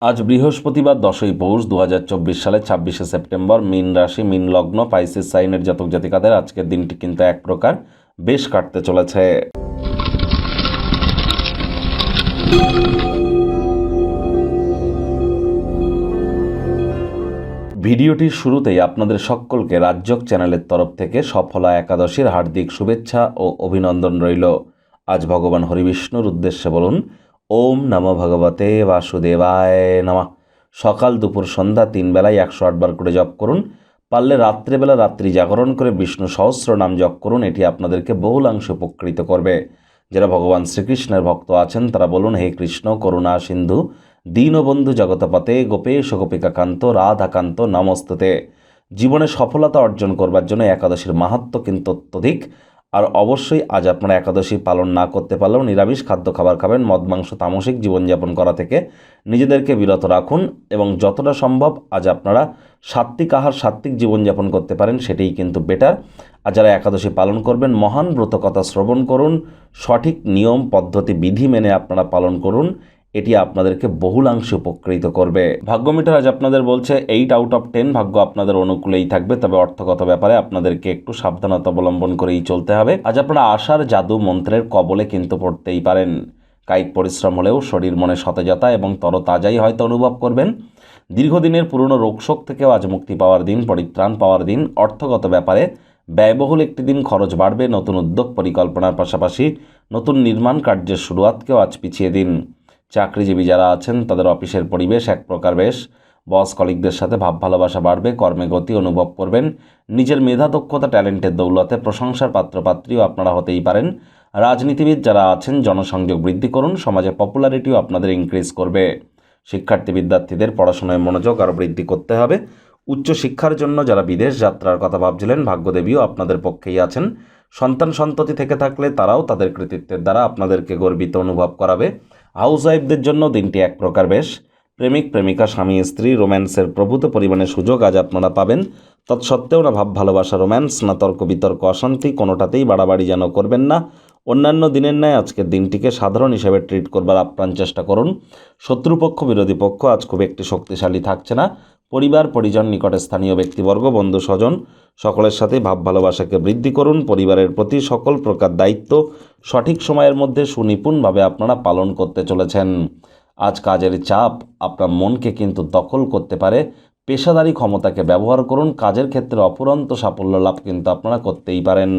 আজ বৃহস্পতিবার 10ই পৌষ 2024 সালের 26শে সেপ্টেম্বর। মীন রাশি, মীন লগ্ন, পাইসিস সাইনের জাতক জাতিকাদের আজকের দিনটি কিন্তু এক প্রকার বেশ কাটতে চলেছে। ভিডিওটির শুরুতেই আপনাদের সকলকে রাজযোগ চ্যানেলের তরফ থেকে সফলা একাদশীর হার্দিক শুভেচ্ছা ও অভিনন্দন রইল। আজ ভগবান হরিবিষ্ণুর উদ্দেশ্যে বলুন ওম নমো ভগবতে বাসুদেবায় নমঃ। সকাল দুপুর সন্ধ্যা 3 বেলায় 108 বার করে জপ করুন। পারলে রাত্রেবেলা রাত্রি জাগরণ করে বিষ্ণু সহস্র নাম জপ করুন। এটি আপনাদেরকে বহুলাংশে উপকৃত করবে। যারা ভগবান শ্রীকৃষ্ণের ভক্ত আছেন তারা বলুন হে কৃষ্ণ করুণা সিন্ধু দীনবন্ধু জগতপতে গোপেশ গোপিকাকান্ত রাধাকান্ত নমস্তুতে। জীবনে সফলতা অর্জন করবার জন্য একাদশীর মাহাত্ম্য কিন্তু অত্যধিক। আর অবশ্যই আজ আপনারা একাদশী পালন না করতে পারলেও নিরামিষ খাদ্য খাবার খাবেন। মদ মাংস তামসিক জীবনযাপন করা থেকে নিজেদেরকে বিরত রাখুন এবং যতটা সম্ভব আজ আপনারা সাত্ত্বিক আহার সাত্ত্বিক জীবনযাপন করতে পারেন সেটাই কিন্তু বেটার। আর যারা একাদশী পালন করবেন মহান ব্রতকথা শ্রবণ করুন, সঠিক নিয়ম পদ্ধতি বিধি মেনে আপনারা পালন করুন। এটি আপনাদেরকে বহুলাংশে উপকৃত করবে। ভাগ্য মিটার আজ আপনাদের বলছে 8 আউট অফ 10 ভাগ্য আপনাদের অনুকূলেই থাকবে, তবে অর্থগত ব্যাপারে আপনাদেরকে একটু সাবধানতা অবলম্বন করেই চলতে হবে। আজ আপনারা আশার জাদু মন্ত্রের কবলে কিন্তু পড়তেই পারেন। কায়িক পরিশ্রম হলেও শরীর মনে সতেজতা এবং তরতাজাই হয়তো অনুভব করবেন। দীর্ঘদিনের পুরনো রোগশোক থেকেও আজ মুক্তি পাওয়ার দিন, পরিত্রাণ পাওয়ার দিন। অর্থগত ব্যাপারে ব্যয়বহুল একটি দিন, খরচ বাড়বে। নতুন উদ্যোগ পরিকল্পনার পাশাপাশি নতুন নির্মাণ কার্যের শুরুয়াতকেও আজ পিছিয়ে দিন। চাকরিজীবী যারা আছেন তাদের অফিসের পরিবেশ এক প্রকার বেশ। বস কলিগদের সাথে ভাব ভালোবাসা বাড়বে, কর্মে গতি অনুভব করবেন। নিজের মেধা দক্ষতা ট্যালেন্টের দৌলতে প্রশংসার পাত্রপাত্রীও আপনারা হতেই পারেন। রাজনীতিবিদ যারা আছেন জনসংযোগ বৃদ্ধি করুন, সমাজে পপুলারিটিও আপনাদের ইনক্রিজ করবে। শিক্ষার্থী বিদ্যার্থীদের পড়াশোনায় মনোযোগ আরও বৃদ্ধি করতে হবে। উচ্চশিক্ষার জন্য যারা বিদেশ যাত্রার কথা ভাবছিলেন ভাগ্যদেবীও আপনাদের পক্ষেই আছেন। সন্তান সন্ততি থেকে থাকলে তারাও তাদের কৃতিত্বের দ্বারা আপনাদেরকে গর্বিত অনুভব করাবে। হাউস ওয়াইফদের জন্য দিনটি এক প্রকার বেশ। প্রেমিক প্রেমিকা স্বামী স্ত্রী রোম্যান্সের প্রভূত পরিমাণে সুযোগ আজ আপনারা পাবেন। তৎসত্ত্বেও না ভাব ভালোবাসা রোম্যান্স না তর্ক বিতর্ক অশান্তি কোনোটাতেই বাড়াবাড়ি যেন করবেন না। অন্যান্য দিনের ন্যায় আজকের দিনটিকে সাধারণ হিসেবে ট্রিট করবার আপ্রাণ চেষ্টা করুন। শত্রুপক্ষ বিরোধী পক্ষ আজ খুব একটি শক্তিশালী থাকছে না। পরিবার পরিজন নিকটে স্থানীয় ব্যক্তিবর্গ বন্ধু স্বজন সকলের সাথে ভাব ভালোবাসাকে বৃদ্ধি করুন। পরিবারের প্রতি সকল প্রকার দায়িত্ব সঠিক সময়ের মধ্যে সুনিপুণভাবে আপনারা পালন করতে চলেছেন। আজ কাজের চাপ আপনার মনকে কিন্তু দখল করতে পারে। পেশাদারি ক্ষমতাকে ব্যবহার করুন। কাজের ক্ষেত্রে অফুরন্ত সাফল্য লাভ কিন্তু আপনারা করতেই পারেন।